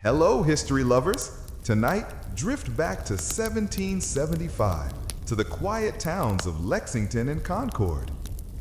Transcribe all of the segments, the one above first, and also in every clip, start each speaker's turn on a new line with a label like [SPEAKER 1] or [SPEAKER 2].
[SPEAKER 1] Hello, history lovers! Tonight, drift back to 1775 to the quiet towns of Lexington and Concord.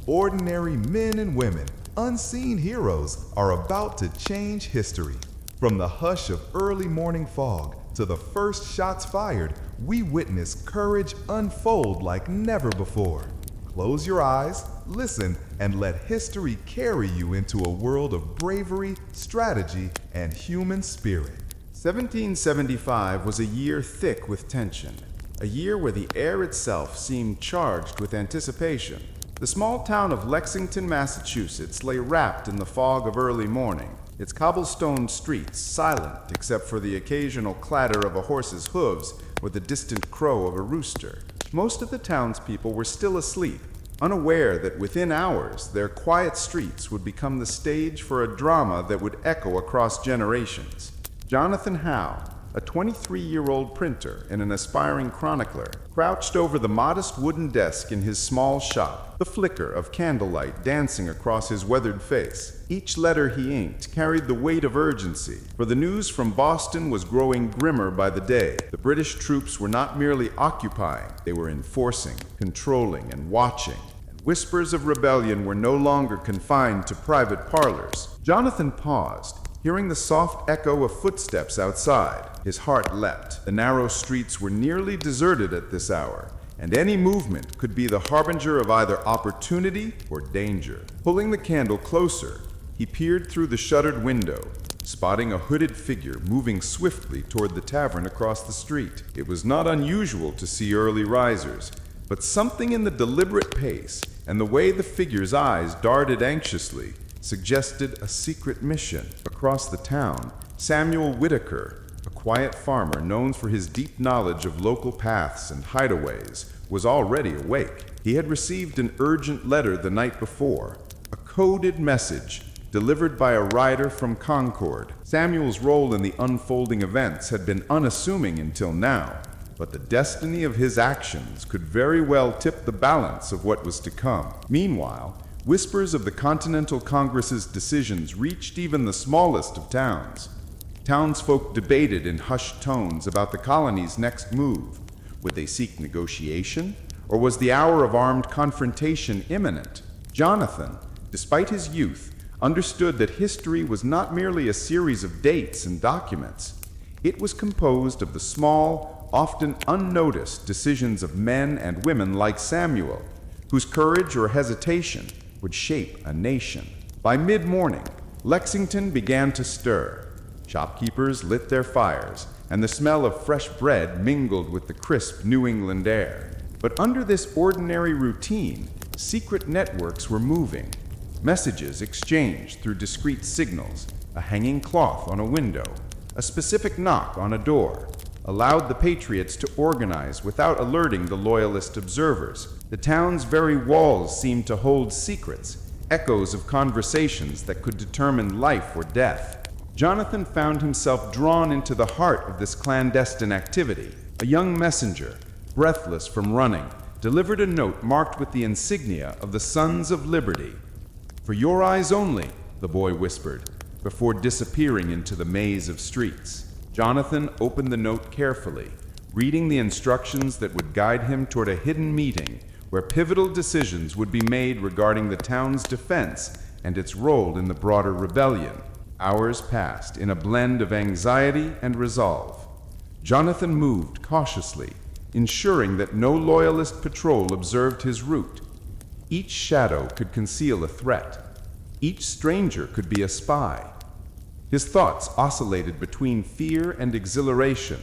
[SPEAKER 1] Ordinary men and women, unseen heroes, are about to change history. From the hush of early morning fog to the first shots fired, we witness courage unfold like never before. Close your eyes, listen, and let history carry you into a world of bravery, strategy, and human spirit.
[SPEAKER 2] 1775 was a year thick with tension, a year where the air itself seemed charged with anticipation. The small town of Lexington, Massachusetts lay wrapped in the fog of early morning, its cobblestone streets silent except for the occasional clatter of a horse's hooves or the distant crow of a rooster. Most of the townspeople were still asleep, unaware that within hours their quiet streets would become the stage for a drama that would echo across generations. Jonathan Howe, a 23-year-old printer and an aspiring chronicler, crouched over the modest wooden desk in his small shop, the flicker of candlelight dancing across his weathered face. Each letter he inked carried the weight of urgency, for the news from Boston was growing grimmer by the day. The British troops were not merely occupying, they were enforcing, controlling, and watching. And whispers of rebellion were no longer confined to private parlors. Jonathan paused, hearing the soft echo of footsteps outside. His heart leapt. The narrow streets were nearly deserted at this hour, and any movement could be the harbinger of either opportunity or danger. Pulling the candle closer, he peered through the shuttered window, spotting a hooded figure moving swiftly toward the tavern across the street. It was not unusual to see early risers, but something in the deliberate pace and the way the figure's eyes darted anxiously suggested a secret mission. Across the town, Samuel Whitaker, a quiet farmer known for his deep knowledge of local paths and hideaways, was already awake. He had received an urgent letter the night before, a coded message delivered by a rider from Concord. Samuel's role in the unfolding events had been unassuming until now, but the destiny of his actions could very well tip the balance of what was to come. Meanwhile, whispers of the Continental Congress's decisions reached even the smallest of towns. Townsfolk debated in hushed tones about the colony's next move. Would they seek negotiation, or was the hour of armed confrontation imminent? Jonathan, despite his youth, understood that history was not merely a series of dates and documents. It was composed of the small, often unnoticed decisions of men and women like Samuel, whose courage or hesitation would shape a nation. By mid-morning, Lexington began to stir. Shopkeepers lit their fires, and the smell of fresh bread mingled with the crisp New England air. But under this ordinary routine, secret networks were moving. Messages exchanged through discreet signals, a hanging cloth on a window, a specific knock on a door, allowed the patriots to organize without alerting the loyalist observers. The town's very walls seemed to hold secrets, echoes of conversations that could determine life or death. Jonathan found himself drawn into the heart of this clandestine activity. A young messenger, breathless from running, delivered a note marked with the insignia of the Sons of Liberty. "For your eyes only," the boy whispered, before disappearing into the maze of streets. Jonathan opened the note carefully, reading the instructions that would guide him toward a hidden meeting where pivotal decisions would be made regarding the town's defense and its role in the broader rebellion. Hours passed in a blend of anxiety and resolve. Jonathan moved cautiously, ensuring that no loyalist patrol observed his route. Each shadow could conceal a threat. Each stranger could be a spy. His thoughts oscillated between fear and exhilaration.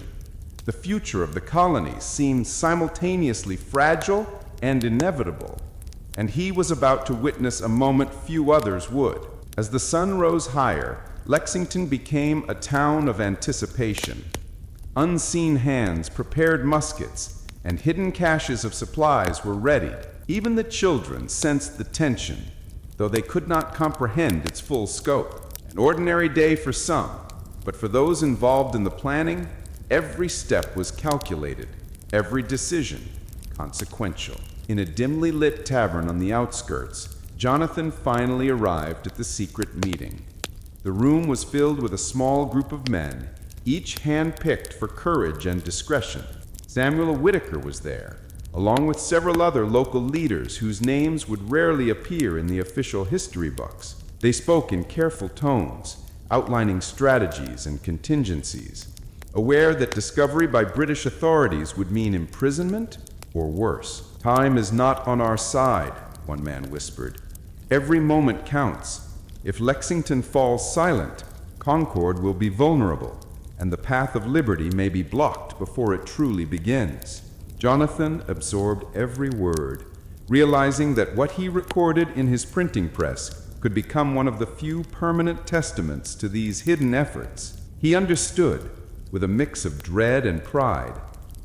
[SPEAKER 2] The future of the colony seemed simultaneously fragile and inevitable, and he was about to witness a moment few others would. As the sun rose higher, Lexington became a town of anticipation. Unseen hands prepared muskets, and hidden caches of supplies were ready. Even the children sensed the tension, though they could not comprehend its full scope. An ordinary day for some, but for those involved in the planning, every step was calculated, every decision consequential. In a dimly lit tavern on the outskirts, Jonathan finally arrived at the secret meeting. The room was filled with a small group of men, each hand-picked for courage and discretion. Samuel Whitaker was there, along with several other local leaders whose names would rarely appear in the official history books. They spoke in careful tones, outlining strategies and contingencies, aware that discovery by British authorities would mean imprisonment or worse. "Time is not on our side," one man whispered. "Every moment counts. If Lexington falls silent, Concord will be vulnerable, and the path of liberty may be blocked before it truly begins." Jonathan absorbed every word, realizing that what he recorded in his printing press could become one of the few permanent testaments to these hidden efforts. He understood, with a mix of dread and pride,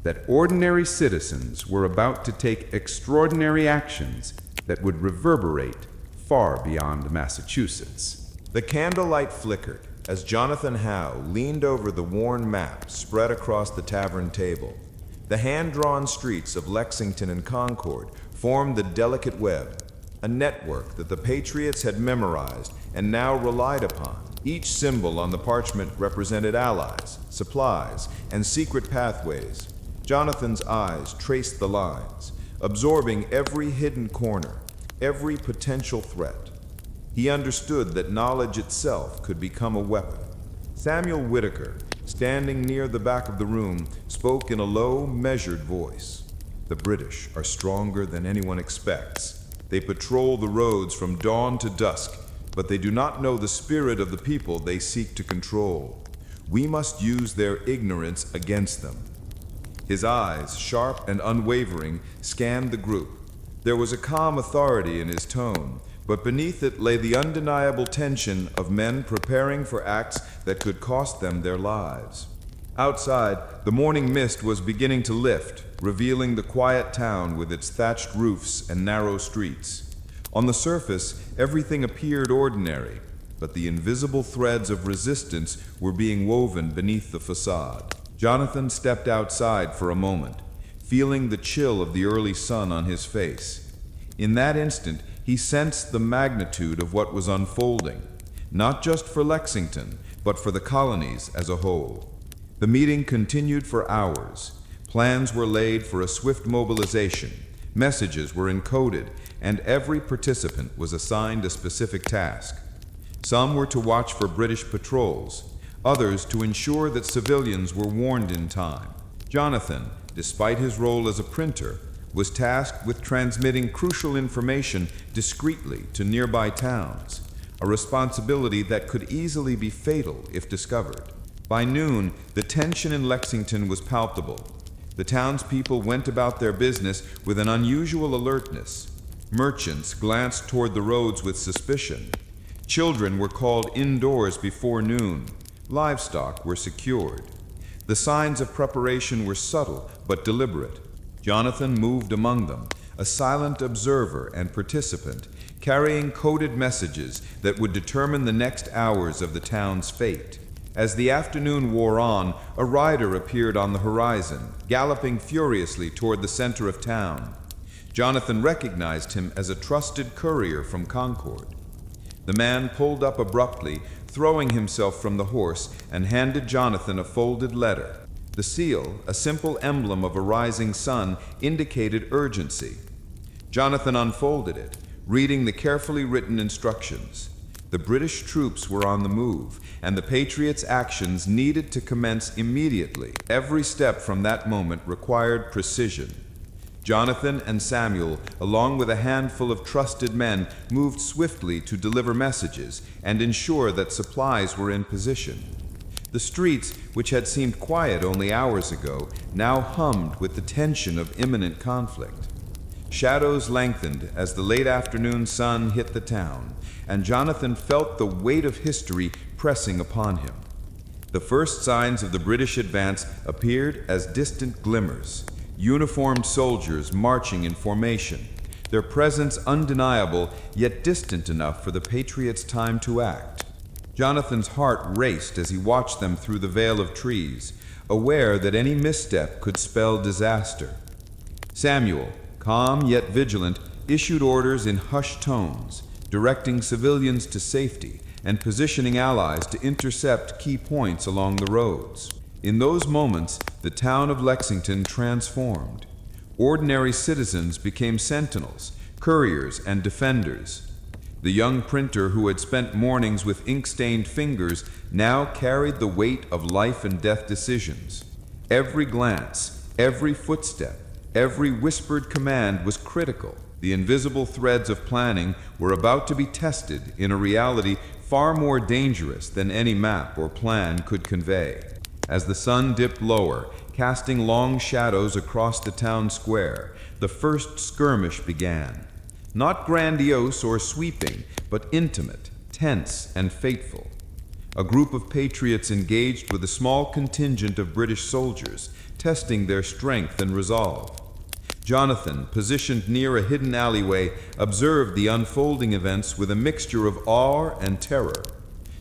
[SPEAKER 2] that ordinary citizens were about to take extraordinary actions that would reverberate far beyond Massachusetts.
[SPEAKER 1] The candlelight flickered as Jonathan Howe leaned over the worn map spread across the tavern table. The hand-drawn streets of Lexington and Concord formed the delicate web, a network that the patriots had memorized and now relied upon. Each symbol on the parchment represented allies, supplies, and secret pathways. Jonathan's eyes traced the lines, absorbing every hidden corner, every potential threat. He understood that knowledge itself could become a weapon. Samuel Whitaker, standing near the back of the room, spoke in a low, measured voice. "The British are stronger than anyone expects. They patrol the roads from dawn to dusk, but they do not know the spirit of the people they seek to control. We must use their ignorance against them." His eyes, sharp and unwavering, scanned the group. There was a calm authority in his tone, but beneath it lay the undeniable tension of men preparing for acts that could cost them their lives. Outside, the morning mist was beginning to lift, revealing the quiet town with its thatched roofs and narrow streets. On the surface, everything appeared ordinary, but the invisible threads of resistance were being woven beneath the facade. Jonathan stepped outside for a moment, feeling the chill of the early sun on his face. In that instant, he sensed the magnitude of what was unfolding, not just for Lexington, but for the colonies as a whole. The meeting continued for hours. Plans were laid for a swift mobilization, messages were encoded, and every participant was assigned a specific task. Some were to watch for British patrols, others to ensure that civilians were warned in time. Jonathan, despite his role as a printer, was tasked with transmitting crucial information discreetly to nearby towns, a responsibility that could easily be fatal if discovered. By noon, the tension in Lexington was palpable. The townspeople went about their business with an unusual alertness. Merchants glanced toward the roads with suspicion. Children were called indoors before noon. Livestock were secured. The signs of preparation were subtle but deliberate. Jonathan moved among them, a silent observer and participant, carrying coded messages that would determine the next hours of the town's fate. As the afternoon wore on, a rider appeared on the horizon, galloping furiously toward the center of town. Jonathan recognized him as a trusted courier from Concord. The man pulled up abruptly, throwing himself from the horse, and handed Jonathan a folded letter. The seal, a simple emblem of a rising sun, indicated urgency. Jonathan unfolded it, reading the carefully written instructions. The British troops were on the move, and the Patriots' actions needed to commence immediately. Every step from that moment required precision. Jonathan and Samuel, along with a handful of trusted men, moved swiftly to deliver messages and ensure that supplies were in position. The streets, which had seemed quiet only hours ago, now hummed with the tension of imminent conflict. Shadows lengthened as the late afternoon sun hit the town, and Jonathan felt the weight of history pressing upon him. The first signs of the British advance appeared as distant glimmers, uniformed soldiers marching in formation, their presence undeniable yet distant enough for the Patriots' time to act. Jonathan's heart raced as he watched them through the veil of trees, aware that any misstep could spell disaster. Samuel, calm yet vigilant, issued orders in hushed tones, directing civilians to safety
[SPEAKER 3] and positioning allies to intercept key points along the roads. In those moments, the town of Lexington transformed. Ordinary citizens became sentinels, couriers, and defenders. The young printer who had spent mornings with ink-stained fingers now carried the weight of life and death decisions. Every glance, every footstep, every whispered command was critical. The invisible threads of planning were about to be tested in a reality far more dangerous than any map or plan could convey. As the sun dipped lower, casting long shadows across the town square, the first skirmish began. Not grandiose or sweeping, but intimate, tense, and fateful. A group of patriots engaged with a small contingent of British soldiers, testing their strength and resolve. Jonathan, positioned near a hidden alleyway, observed the unfolding events with a mixture of awe and terror.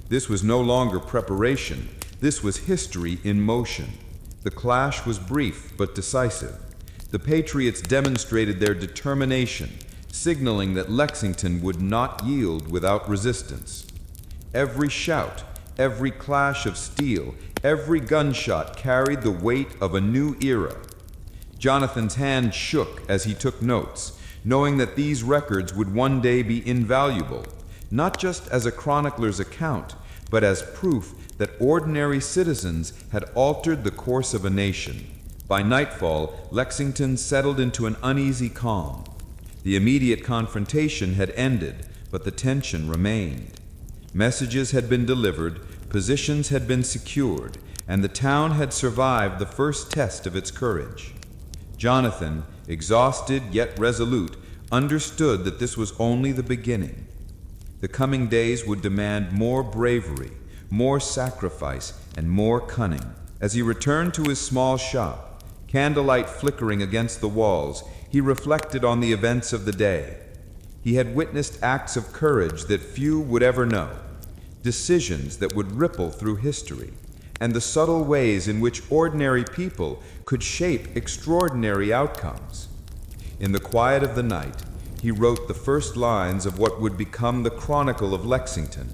[SPEAKER 3] This was no longer preparation. This was history in motion. The clash was brief but decisive. The patriots demonstrated their determination, signaling that Lexington would not yield without resistance. Every shout, every clash of steel, every gunshot carried the weight of a new era. Jonathan's hand shook as he took notes, knowing that these records would one day be invaluable, not just as a chronicler's account, but as proof that ordinary citizens had altered the course of a nation. By nightfall, Lexington settled into an uneasy calm. The immediate confrontation had ended, but the tension remained. Messages had been delivered, positions had been secured, and the town had survived the first test of its courage. Jonathan, exhausted yet resolute, understood that this was only the beginning. The coming days would demand more bravery, more sacrifice, and more cunning. As he returned to his small shop, candlelight flickering against the walls, he reflected on the events of the day. He had witnessed acts of courage that few would ever know, decisions that would ripple through history, and the subtle ways in which ordinary people could shape extraordinary outcomes. In the quiet of the night, he wrote the first lines of what would become the Chronicle of Lexington,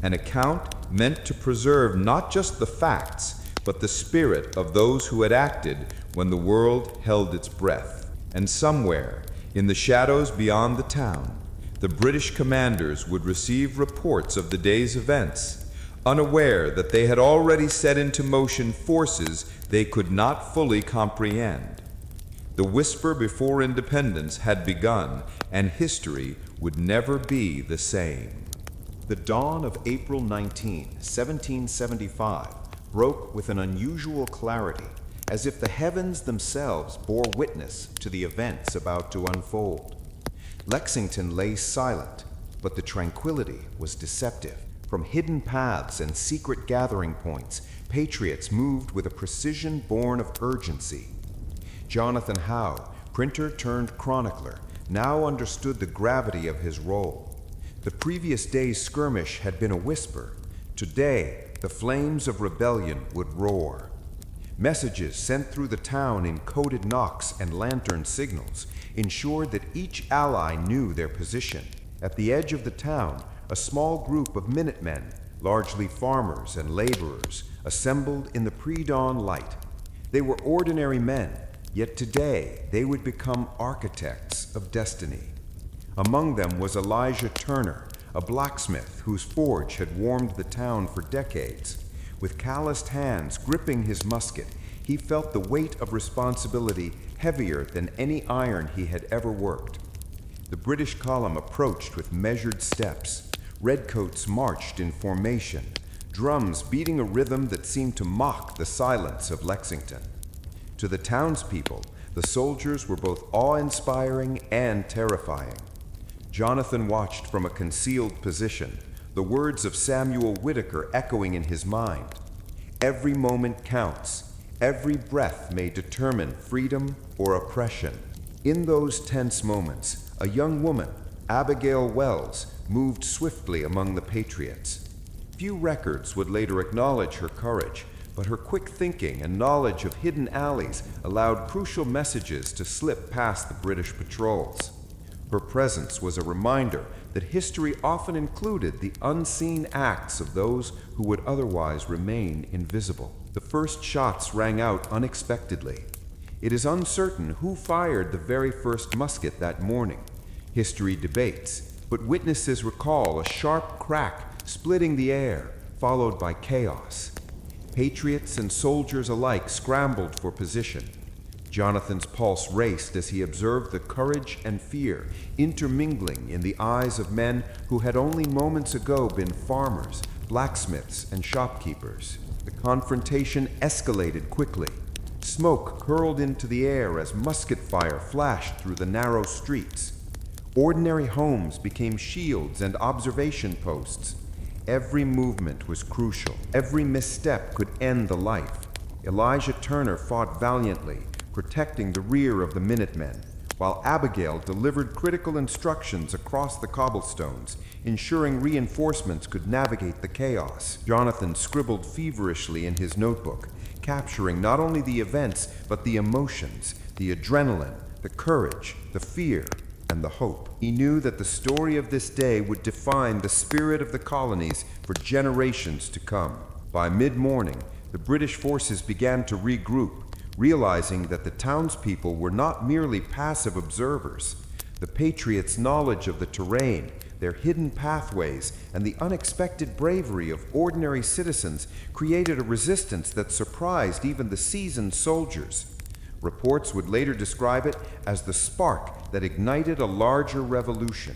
[SPEAKER 3] an account meant to preserve not just the facts, but the spirit of those who had acted when the world held its breath. And somewhere, in the shadows beyond the town, the British commanders would receive reports of the day's events, unaware that they had already set into motion forces they could not fully comprehend. The whisper before independence had begun, and history would never be the same.
[SPEAKER 4] The dawn of April 19, 1775, broke with an unusual clarity, as if the heavens themselves bore witness to the events about to unfold. Lexington lay silent, but the tranquility was deceptive. From hidden paths and secret gathering points, patriots moved with a precision born of urgency. Jonathan Howe, printer turned chronicler, now understood the gravity of his role. The previous day's skirmish had been a whisper. Today, the flames of rebellion would roar. Messages sent through the town in coded knocks and lantern signals ensured that each ally knew their position. At the edge of the town, a small group of Minutemen, largely farmers and laborers, assembled in the pre-dawn light. They were ordinary men, yet today they would become architects of destiny. Among them was Elijah Turner, a blacksmith whose forge had warmed the town for decades. With calloused hands gripping his musket, he felt the weight of responsibility heavier than any iron he had ever worked. The British column approached with measured steps. Redcoats marched in formation, drums beating a rhythm that seemed to mock the silence of Lexington. To the townspeople, the soldiers were both awe-inspiring and terrifying. Jonathan watched from a concealed position, the words of Samuel Whitaker echoing in his mind. Every moment counts. Every breath may determine freedom or oppression. In those tense moments, a young woman, Abigail Wells, moved swiftly among the patriots. Few records would later acknowledge her courage, but her quick thinking and knowledge of hidden alleys allowed crucial messages to slip past the British patrols. Her presence was a reminder that history often included the unseen acts of those who would otherwise remain invisible. The first shots rang out unexpectedly. It is uncertain who fired the very first musket that morning. History debates, but witnesses recall a sharp crack splitting the air, followed by chaos. Patriots and soldiers alike scrambled for position. Jonathan's pulse raced as he observed the courage and fear intermingling in the eyes of men who had only moments ago been farmers, blacksmiths, and shopkeepers. The confrontation escalated quickly. Smoke curled into the air as musket fire flashed through the narrow streets. Ordinary homes became shields and observation posts. Every movement was crucial. Every misstep could end the life. Elijah Turner fought valiantly, protecting the rear of the Minutemen, while Abigail delivered critical instructions across the cobblestones, ensuring reinforcements could navigate the chaos. Jonathan scribbled feverishly in his notebook, capturing not only the events, but the emotions, the adrenaline, the courage, the fear, and the hope. He knew that the story of this day would define the spirit of the colonies for generations to come. By mid-morning, the British forces began to regroup, realizing that the townspeople were not merely passive observers. The Patriots' knowledge of the terrain, their hidden pathways, and the unexpected bravery of ordinary citizens created a resistance that surprised even the seasoned soldiers. Reports would later describe it as the spark that ignited a larger revolution,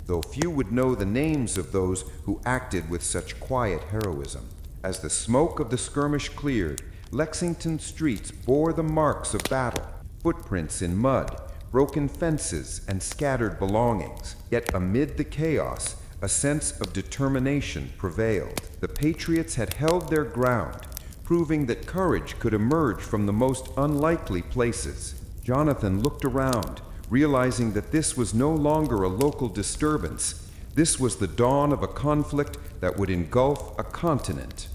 [SPEAKER 4] though few would know the names of those who acted with such quiet heroism. As the smoke of the skirmish cleared, Lexington streets bore the marks of battle, footprints in mud, broken fences, and scattered belongings. Yet amid the chaos, a sense of determination prevailed. The Patriots had held their ground, proving that courage could emerge from the most unlikely places. Jonathan looked around, realizing that this was no longer a local disturbance. This was the dawn of a conflict that would engulf a continent.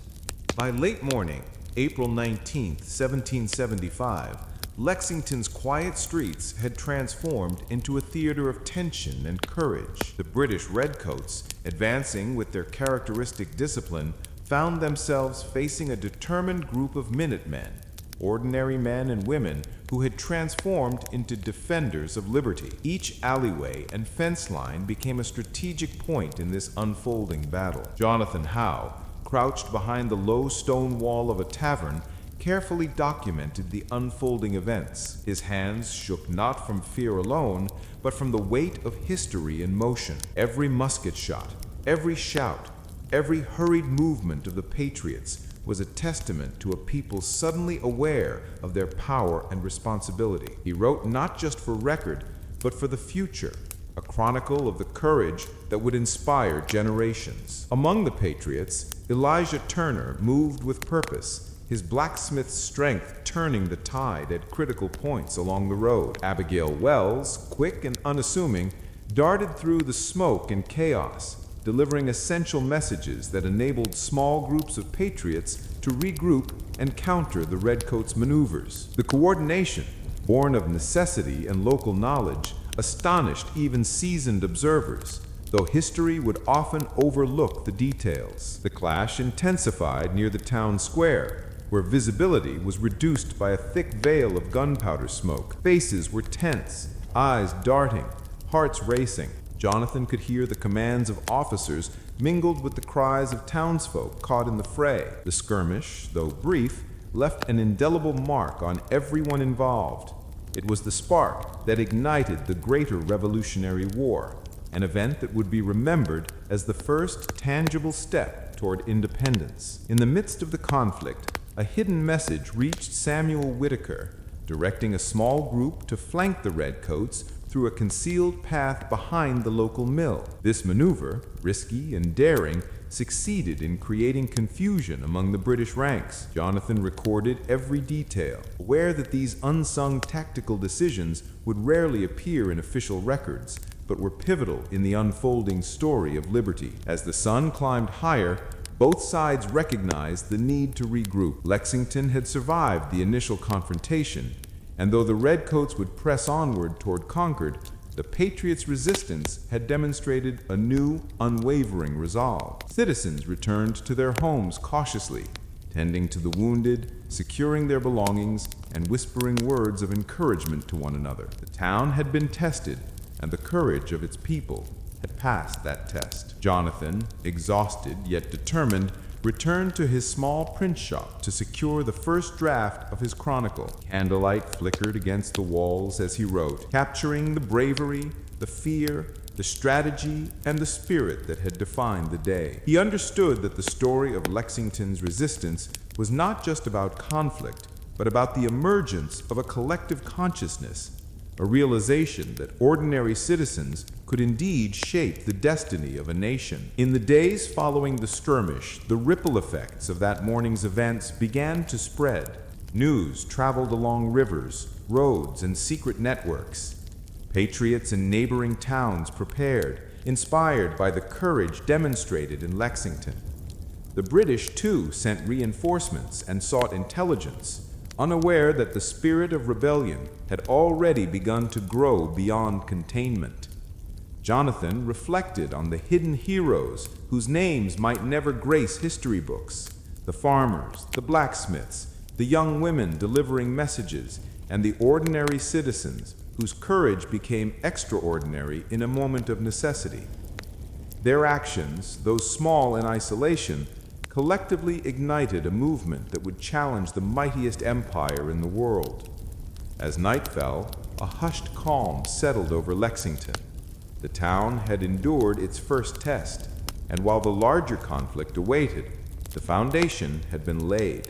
[SPEAKER 5] By late morning, April 19, 1775, Lexington's quiet streets had transformed into a theater of tension and courage. The British redcoats, advancing with their characteristic discipline, found themselves facing a determined group of Minutemen, ordinary men and women who had transformed into defenders of liberty. Each alleyway and fence line became a strategic point in this unfolding battle. Jonathan Howe, crouched behind the low stone wall of a tavern, carefully documented the unfolding events. His hands shook not from fear alone, but from the weight of history in motion. Every musket shot, every shout, every hurried movement of the Patriots was a testament to a people suddenly aware of their power and responsibility. He wrote not just for record, but for the future, a chronicle of the courage that would inspire generations. Among the Patriots, Elijah Turner moved with purpose, his blacksmith's strength turning the tide at critical points along the road. Abigail Wells, quick and unassuming, darted through the smoke and chaos, delivering essential messages that enabled small groups of patriots to regroup and counter the redcoats' maneuvers. The coordination, born of necessity and local knowledge, astonished even seasoned observers, though history would often overlook the details. The clash intensified near the town square, where visibility was reduced by a thick veil of gunpowder smoke. Faces were tense, eyes darting, hearts racing. Jonathan could hear the commands of officers mingled with the cries of townsfolk caught in the fray. The skirmish, though brief, left an indelible mark on everyone involved. It was the spark that ignited the greater Revolutionary War, an event that would be remembered as the first tangible step toward independence. In the midst of the conflict, a hidden message reached Samuel Whitaker, directing a small group to flank the redcoats through a concealed path behind the local mill. This maneuver, risky and daring, succeeded in creating confusion among the British ranks. Jonathan recorded every detail, aware that these unsung tactical decisions would rarely appear in official records, but were pivotal in the unfolding story of liberty. As the sun climbed higher, both sides recognized the need to regroup. Lexington had survived the initial confrontation, and though the redcoats would press onward toward Concord, the patriots' resistance had demonstrated a new, unwavering resolve. Citizens returned to their homes cautiously, tending to the wounded, securing their belongings, and whispering words of encouragement to one another. The town had been tested, and the courage of its people had passed that test. Jonathan, exhausted yet determined, returned to his small print shop to secure the first draft of his chronicle. Candlelight flickered against the walls as he wrote, capturing the bravery, the fear, the strategy, and the spirit that had defined the day. He understood that the story of Lexington's resistance was not just about conflict, but about the emergence of a collective consciousness, a realization that ordinary citizens could indeed shape the destiny of a nation. In the days following the skirmish, the ripple effects of that morning's events began to spread. News traveled along rivers, roads, and secret networks. Patriots in neighboring towns prepared, inspired by the courage demonstrated in Lexington. The British, too, sent reinforcements and sought intelligence, unaware that the spirit of rebellion had already begun to grow beyond containment. Jonathan reflected on the hidden heroes whose names might never grace history books: the farmers, the blacksmiths, the young women delivering messages, and the ordinary citizens whose courage became extraordinary in a moment of necessity. Their actions, though small in isolation, collectively ignited a movement that would challenge the mightiest empire in the world. As night fell, a hushed calm settled over Lexington. The town had endured its first test, and while the larger conflict awaited, the foundation had been laid.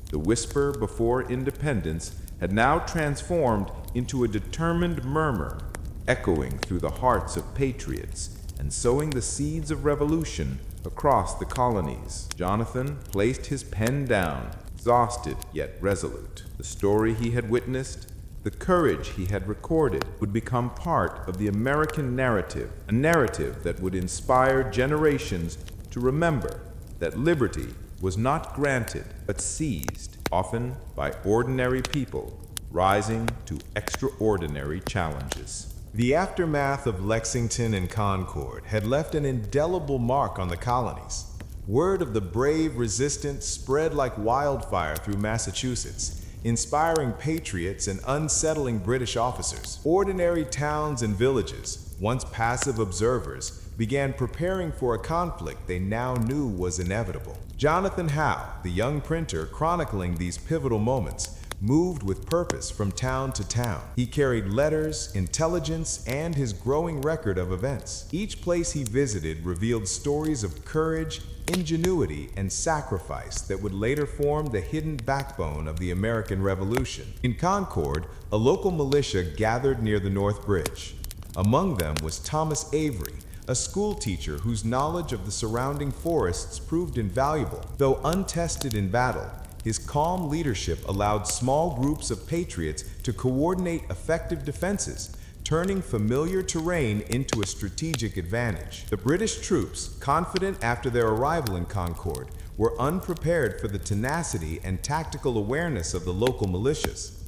[SPEAKER 5] The whisper before independence had now transformed into a determined murmur, echoing through the hearts of patriots and sowing the seeds of revolution across the colonies. Jonathan placed his pen down, exhausted yet resolute. The story he had witnessed, the courage he had recorded, would become part of the American narrative, a narrative that would inspire generations to remember that liberty was not granted but seized, often by ordinary people rising to extraordinary challenges.
[SPEAKER 6] The aftermath of Lexington and Concord had left an indelible mark on the colonies. Word of the brave resistance spread like wildfire through Massachusetts, inspiring patriots and unsettling British officers. Ordinary towns and villages, once passive observers, began preparing for a conflict they now knew was inevitable. Jonathan Howe, the young printer chronicling these pivotal moments, moved with purpose from town to town. He carried letters, intelligence, and his growing record of events. Each place he visited revealed stories of courage, ingenuity, and sacrifice that would later form the hidden backbone of the American Revolution. In Concord, a local militia gathered near the North Bridge. Among them was Thomas Avery, a school teacher whose knowledge of the surrounding forests proved invaluable. Though untested in battle, his calm leadership allowed small groups of patriots to coordinate effective defenses, turning familiar terrain into a strategic advantage. The British troops, confident after their arrival in Concord, were unprepared for the tenacity and tactical awareness of the local militias.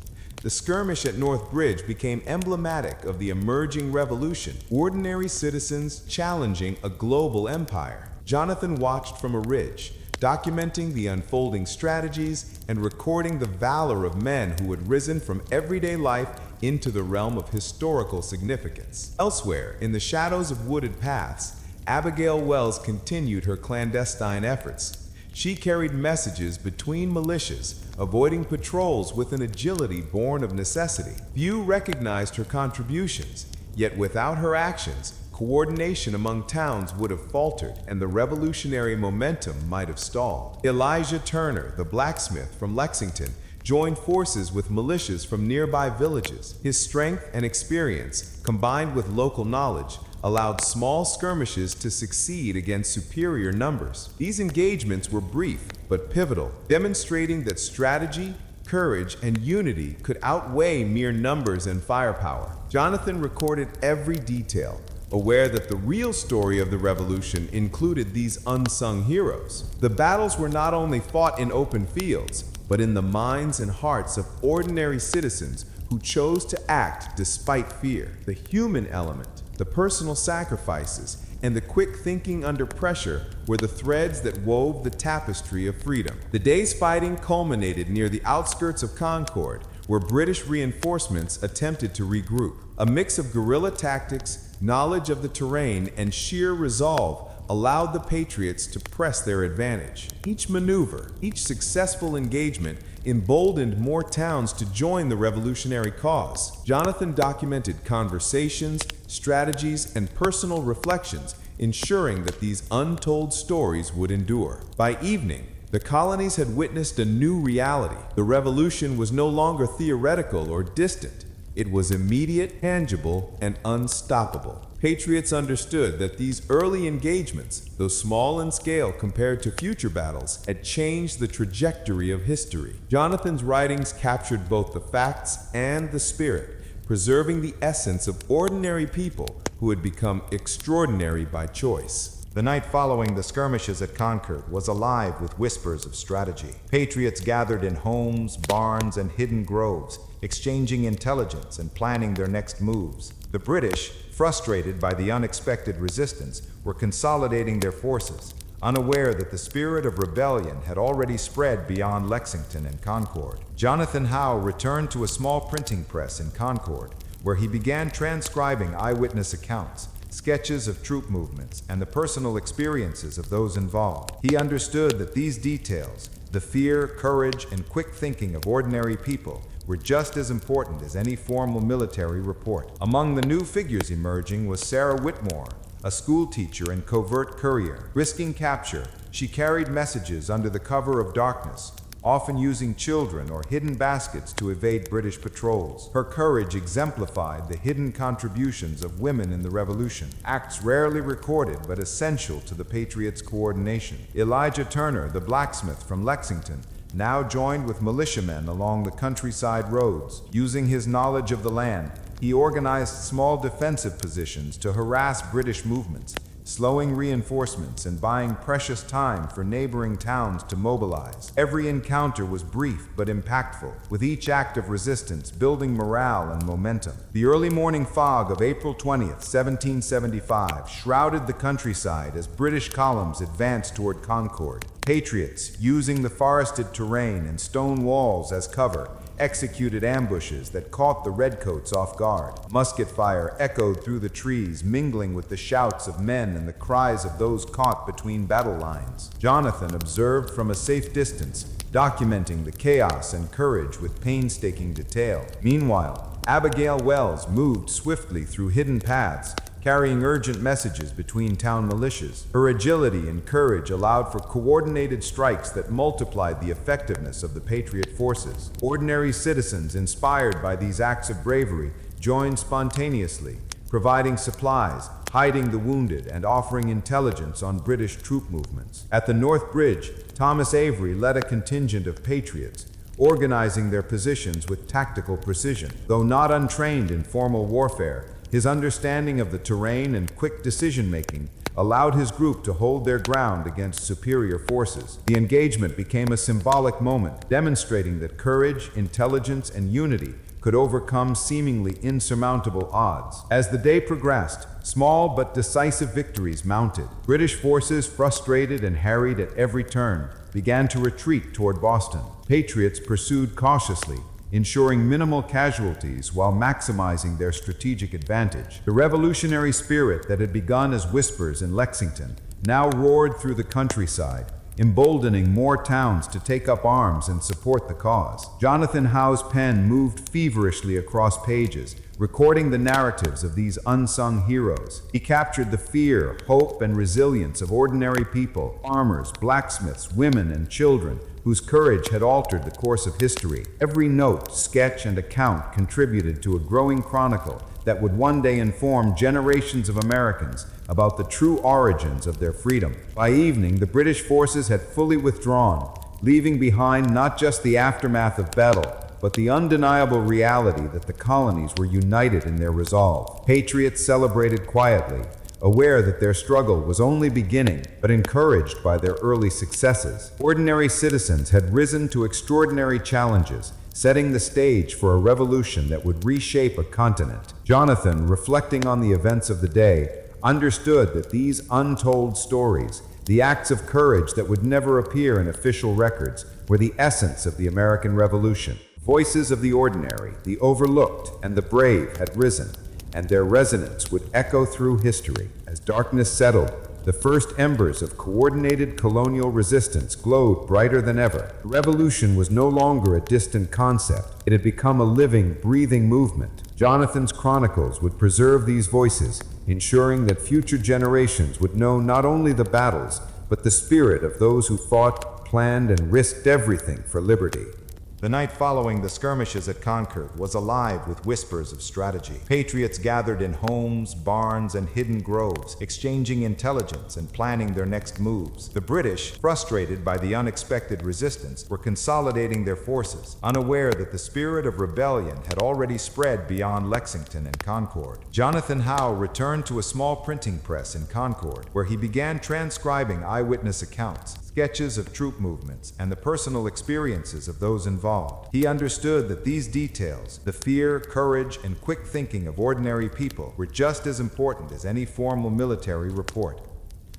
[SPEAKER 6] The skirmish at North Bridge became emblematic of the emerging revolution, ordinary citizens challenging a global empire. Jonathan watched from a ridge, documenting the unfolding strategies and recording the valor of men who had risen from everyday life into the realm of historical significance. Elsewhere, in the shadows of wooded paths, Abigail Wells continued her clandestine efforts. She carried messages between militias, avoiding patrols with an agility born of necessity. Few recognized her contributions, yet without her actions, coordination among towns would have faltered, and the revolutionary momentum might have stalled. Elijah Turner, the blacksmith from Lexington, joined forces with militias from nearby villages. His strength and experience, combined with local knowledge, allowed small skirmishes to succeed against superior numbers. These engagements were brief but pivotal, demonstrating that strategy, courage, and unity could outweigh mere numbers and firepower. Jonathan recorded every detail, aware that the real story of the revolution included these unsung heroes. The battles were not only fought in open fields, but in the minds and hearts of ordinary citizens who chose to act despite fear. The human element, the personal sacrifices, and the quick thinking under pressure were the threads that wove the tapestry of freedom. The day's fighting culminated near the outskirts of Concord, where British reinforcements attempted to regroup. A mix of guerrilla tactics, knowledge of the terrain, and sheer resolve allowed the patriots to press their advantage. Each maneuver, each successful engagement emboldened more towns to join the revolutionary cause. Jonathan documented conversations, strategies, and personal reflections, ensuring that these untold stories would endure. By evening, the colonies had witnessed a new reality. The revolution was no longer theoretical or distant. It was immediate, tangible, and unstoppable. Patriots understood that these early engagements, though small in scale compared to future battles, had changed the trajectory of history. Jonathan's writings captured both the facts and the spirit, preserving the essence of ordinary people who had become extraordinary by choice.
[SPEAKER 4] The night following the skirmishes at Concord was alive with whispers of strategy. Patriots gathered in homes, barns, and hidden groves, exchanging intelligence and planning their next moves. The British, frustrated by the unexpected resistance, were consolidating their forces, unaware that the spirit of rebellion had already spread beyond Lexington and Concord. Jonathan Howe returned to a small printing press in Concord, where he began transcribing eyewitness accounts, sketches of troop movements, and the personal experiences of those involved. He understood that these details, the fear, courage, and quick thinking of ordinary people, were just as important as any formal military report. Among the new figures emerging was Sarah Whitmore, a schoolteacher and covert courier. Risking capture, she carried messages under the cover of darkness, often using children or hidden baskets to evade British patrols. Her courage exemplified the hidden contributions of women in the Revolution, acts rarely recorded but essential to the Patriots' coordination. Elijah Turner, the blacksmith from Lexington, now joined with militiamen along the countryside roads. Using his knowledge of the land, he organized small defensive positions to harass British movements, slowing reinforcements and buying precious time for neighboring towns to mobilize. Every encounter was brief but impactful, with each act of resistance building morale and momentum. The early morning fog of April 20th, 1775, shrouded the countryside as British columns advanced toward Concord. Patriots, using the forested terrain and stone walls as cover, executed ambushes that caught the redcoats off guard. Musket fire echoed through the trees, mingling with the shouts of men and the cries of those caught between battle lines. Jonathan observed from a safe distance, documenting the chaos and courage with painstaking detail. Meanwhile, Abigail Wells moved swiftly through hidden paths, carrying urgent messages between town militias. Her agility and courage allowed for coordinated strikes that multiplied the effectiveness of the Patriot forces. Ordinary citizens, inspired by these acts of bravery, joined spontaneously, providing supplies, hiding the wounded, and offering intelligence on British troop movements. At the North Bridge, Thomas Avery led a contingent of patriots, organizing their positions with tactical precision. Though not untrained in formal warfare, his understanding of the terrain and quick decision-making allowed his group to hold their ground against superior forces. The engagement became a symbolic moment, demonstrating that courage, intelligence, and unity could overcome seemingly insurmountable odds. As the day progressed, small but decisive victories mounted. British forces, frustrated and harried at every turn, began to retreat toward Boston. Patriots pursued cautiously, ensuring minimal casualties while maximizing their strategic advantage. The revolutionary spirit that had begun as whispers in Lexington now roared through the countryside, emboldening more towns to take up arms and support the cause. Jonathan Howe's pen moved feverishly across pages, recording the narratives of these unsung heroes. He captured the fear, hope, and resilience of ordinary people, farmers, blacksmiths, women, and children, whose courage had altered the course of history. Every note, sketch, and account contributed to a growing chronicle that would one day inform generations of Americans about the true origins of their freedom. By evening, the British forces had fully withdrawn, leaving behind not just the aftermath of battle, but the undeniable reality that the colonies were united in their resolve. Patriots celebrated quietly,
[SPEAKER 3] aware that their struggle was only beginning, but encouraged by their early successes. Ordinary citizens had risen to extraordinary challenges, setting the stage for a revolution that would reshape a continent. Jonathan, reflecting on the events of the day, understood that these untold stories, the acts of courage that would never appear in official records, were the essence of the American Revolution. Voices of the ordinary, the overlooked, and the brave had risen, and their resonance would echo through history. As darkness settled, the first embers of coordinated colonial resistance glowed brighter than ever. The revolution was no longer a distant concept. It had become a living, breathing movement. Jonathan's Chronicles would preserve these voices, ensuring that future generations would know not only the battles, but the spirit of those who fought, planned, and risked everything for liberty.
[SPEAKER 4] The night following the skirmishes at Concord was alive with whispers of strategy. Patriots gathered in homes, barns, and hidden groves, exchanging intelligence and planning their next moves. The British, frustrated by the unexpected resistance, were consolidating their forces, unaware that the spirit of rebellion had already spread beyond Lexington and Concord. Jonathan Howe returned to a small printing press in Concord, where he began transcribing eyewitness accounts, sketches of troop movements, and the personal experiences of those involved. He understood that these details, the fear, courage, and quick thinking of ordinary people, were just as important as any formal military report.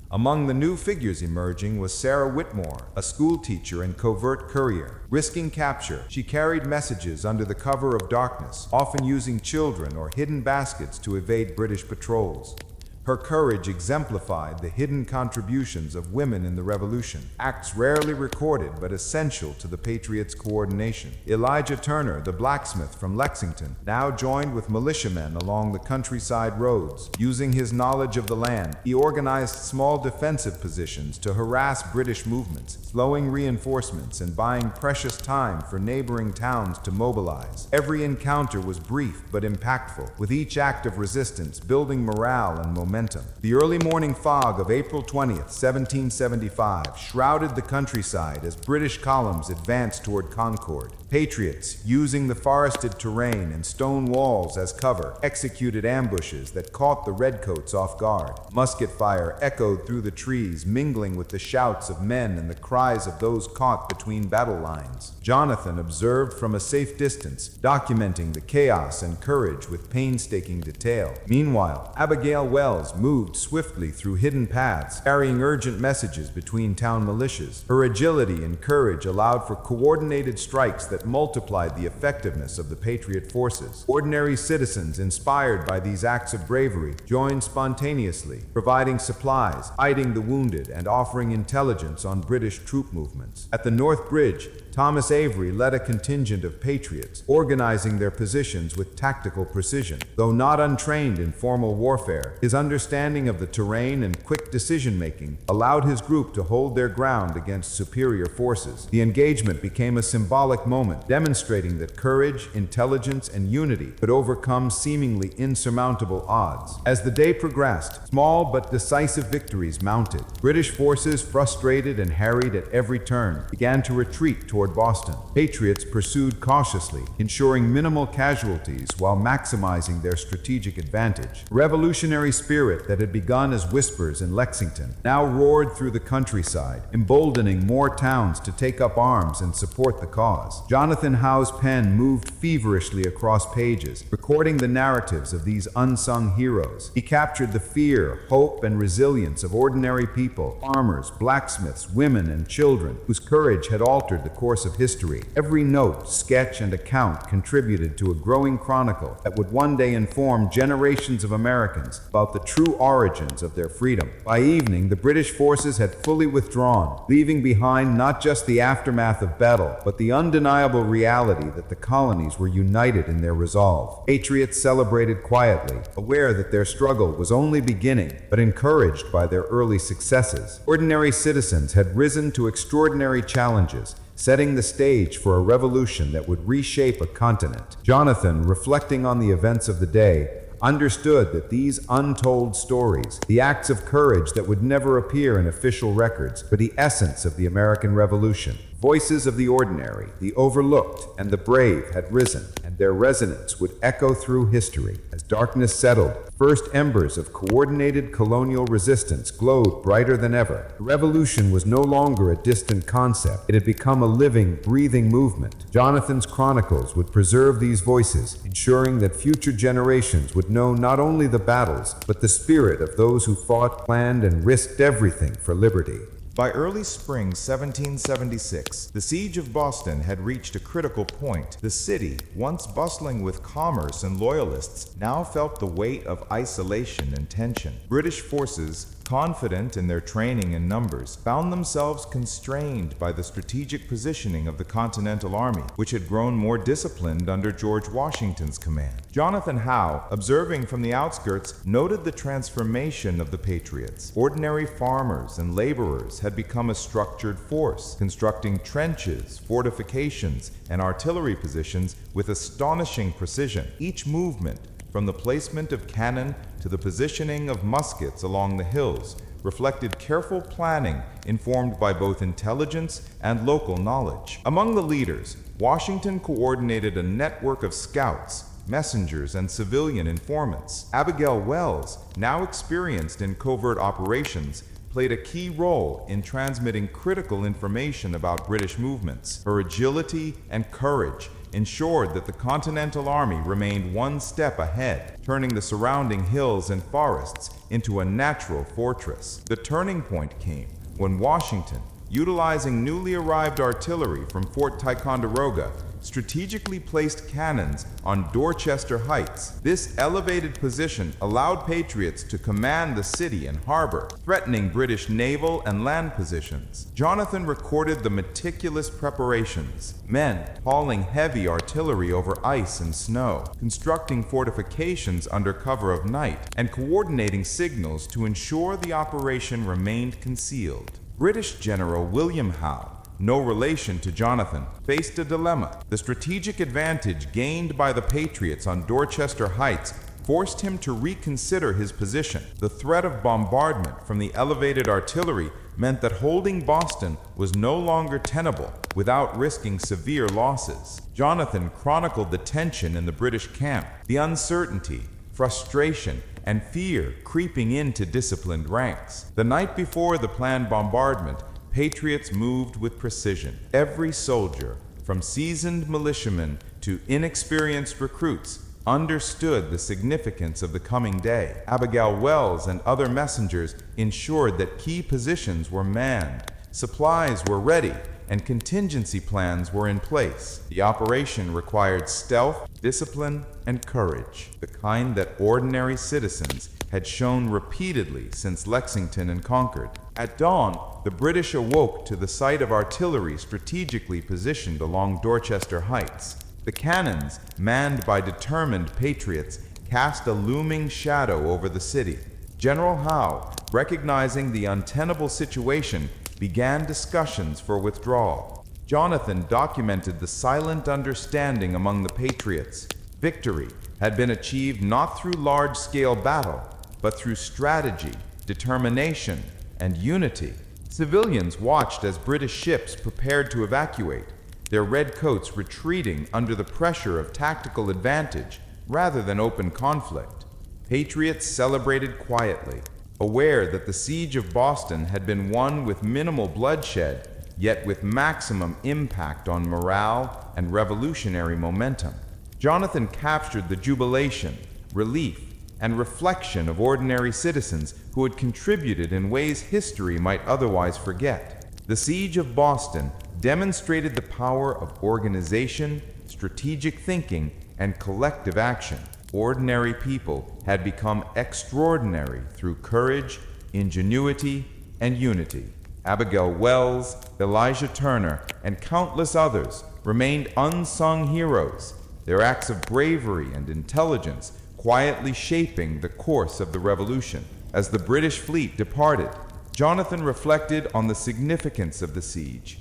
[SPEAKER 4] Among the new figures emerging was Sarah Whitmore, a schoolteacher and covert courier. Risking capture, she carried messages under the cover of darkness, often using children or hidden baskets to evade British patrols. Her courage exemplified the hidden contributions of women in the Revolution, acts rarely recorded but essential to the Patriots' coordination. Elijah Turner, the blacksmith from Lexington, now joined with militiamen along the countryside roads. Using his knowledge of the land, he organized small defensive positions to harass British movements, slowing reinforcements and buying precious time for neighboring towns to mobilize. Every encounter was brief but impactful, with each act of resistance building morale and momentum. The early morning fog of April 20th, 1775, shrouded the countryside as British columns advanced toward Concord. Patriots, using the forested terrain and stone walls as cover, executed ambushes that caught the redcoats off guard. Musket fire echoed through the trees, mingling with the shouts of men and the cries of those caught between battle lines. Jonathan observed from a safe distance, documenting the chaos and courage with painstaking detail. Meanwhile, Abigail Wells moved swiftly through hidden paths, carrying urgent messages between town militias. Her agility and courage allowed for coordinated strikes that multiplied the effectiveness of the Patriot forces. Ordinary citizens, inspired by these acts of bravery, joined spontaneously, providing supplies, hiding the wounded, and offering intelligence on British troop movements. At the North Bridge, Thomas Avery led a contingent of patriots, organizing their positions with tactical precision. Though not untrained in formal warfare, his understanding of the terrain and quick decision-making allowed his group to hold their ground against superior forces. The engagement became a symbolic moment, demonstrating that courage, intelligence, and unity could overcome seemingly insurmountable odds. As the day progressed, small but decisive victories mounted. British forces, frustrated and harried at every turn, began to retreat toward Boston. Patriots pursued cautiously, ensuring minimal casualties while maximizing their strategic advantage. The revolutionary spirit that had begun as whispers in Lexington now roared through the countryside, emboldening more towns to take up arms and support the cause. Jonathan Howe's pen moved feverishly across pages, recording the narratives of these unsung heroes. He captured the fear, hope, and resilience of ordinary people, farmers, blacksmiths, women, and children, whose courage had altered the course of history. Every note, sketch, and account contributed to a growing chronicle that would one day inform generations of Americans about the true origins of their freedom. By evening, the British forces had fully withdrawn, leaving behind not just the aftermath of battle, but the undeniable reality that the colonies were united in their resolve. Patriots celebrated quietly, aware that their struggle was only beginning, but encouraged by their early successes. Ordinary citizens had risen to extraordinary challenges, setting the stage for a revolution that would reshape a continent. Jonathan, reflecting on the events of the day, understood that these untold stories, the acts of courage that would never appear in official records, were the essence of the American Revolution.
[SPEAKER 3] Voices of the ordinary, the overlooked, and the brave had risen, and their resonance would echo through history. As darkness settled, first embers of coordinated colonial resistance glowed brighter than ever. The revolution was no longer a distant concept. It had become a living, breathing movement. Jonathan's Chronicles would preserve these voices, ensuring that future generations would know not only the battles, but the spirit of those who fought, planned, and risked everything for liberty.
[SPEAKER 5] By early spring 1776, the siege of Boston had reached a critical point. The city, once bustling with commerce and loyalists, now felt the weight of isolation and tension. British forces, confident in their training and numbers, found themselves constrained by the strategic positioning of the Continental Army, which had grown more disciplined under George Washington's command. Jonathan Howe, observing from the outskirts, noted the transformation of the patriots. Ordinary farmers and laborers had become a structured force, constructing trenches, fortifications, and artillery positions with astonishing precision. Each movement, from the placement of cannon to the positioning of muskets along the hills, reflected careful planning informed by both intelligence and local knowledge. Among the leaders, Washington coordinated a network of scouts, messengers, and civilian informants. Abigail Wells, now experienced in covert operations, played a key role in transmitting critical information about British movements. Her agility and courage ensured that the Continental Army remained one step ahead, turning the surrounding hills and forests into a natural fortress. The turning point came when Washington, utilizing newly arrived artillery from Fort Ticonderoga, strategically placed cannons on Dorchester Heights. This elevated position allowed patriots to command the city and harbor, threatening British naval and land positions. Jonathan recorded the meticulous preparations, men hauling heavy artillery over ice and snow, constructing fortifications under cover of night, and coordinating signals to ensure the operation remained concealed. British General William Howe, no relation to Jonathan, faced a dilemma. The strategic advantage gained by the Patriots on Dorchester Heights forced him to reconsider his position. The threat of bombardment from the elevated artillery meant that holding Boston was no longer tenable without risking severe losses. Jonathan chronicled the tension in the British camp, the uncertainty, frustration, and fear creeping into disciplined ranks. The night before the planned bombardment, Patriots moved with precision. Every soldier, from seasoned militiamen to inexperienced recruits, understood the significance of the coming day. Abigail Wells and other messengers ensured that key positions were manned, supplies were ready, and contingency plans were in place. The operation required stealth, discipline, and courage, the kind that ordinary citizens had shown repeatedly since Lexington and Concord. At dawn, the British awoke to the sight of artillery strategically positioned along Dorchester Heights. The cannons, manned by determined patriots, cast a looming shadow over the city. General Howe, recognizing the untenable situation, began discussions for withdrawal. Jonathan documented the silent understanding among the patriots. Victory had been achieved not through large-scale battle, but through strategy, determination, and unity. Civilians watched as British ships prepared to evacuate, their red coats retreating under the pressure of tactical advantage rather than open conflict. Patriots celebrated quietly, aware that the siege of Boston had been won with minimal bloodshed, yet with maximum impact on morale and revolutionary momentum. Jonathan captured the jubilation, relief, and reflection of ordinary citizens who had contributed in ways history might otherwise forget. The siege of Boston demonstrated the power of organization, strategic thinking, and collective action. Ordinary people had become extraordinary through courage, ingenuity, and unity. Abigail Wells, Elijah Turner, and countless others remained unsung heroes, their acts of bravery and intelligence quietly shaping the course of the revolution. As the British fleet departed, Jonathan reflected on the significance of the siege.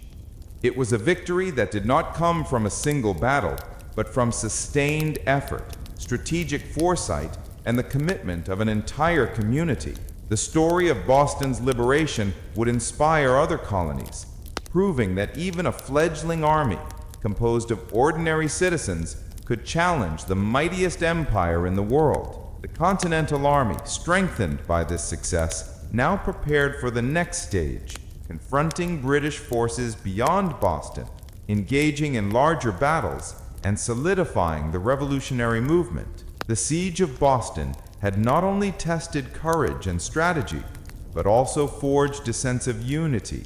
[SPEAKER 5] It was a victory that did not come from a single battle, but from sustained effort, strategic foresight, and the commitment of an entire community. The story of Boston's liberation would inspire other colonies,
[SPEAKER 2] proving that even a fledgling army composed of ordinary citizens could challenge the mightiest empire in the world. The Continental Army, strengthened by this success, now prepared for the next stage, confronting British forces beyond Boston, engaging in larger battles, and solidifying the revolutionary movement. The siege of Boston had not only tested courage and strategy, but also forged a sense of unity,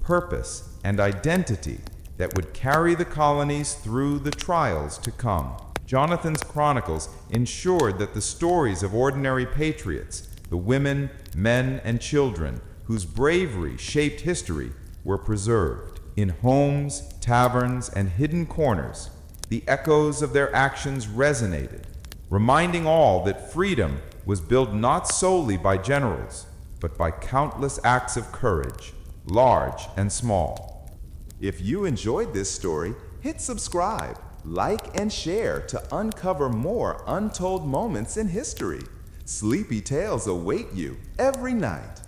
[SPEAKER 2] purpose, and identity that would carry the colonies through the trials to come. Jonathan's Chronicles ensured that the stories of ordinary patriots, the women, men, and children whose bravery shaped history, were preserved. In homes, taverns, and hidden corners, the echoes of their actions resonated, reminding all that freedom was built not solely by generals, but by countless acts of courage, large and small.
[SPEAKER 1] If you enjoyed this story, hit subscribe, like, and share to uncover more untold moments in history. Sleepy tales await you every night.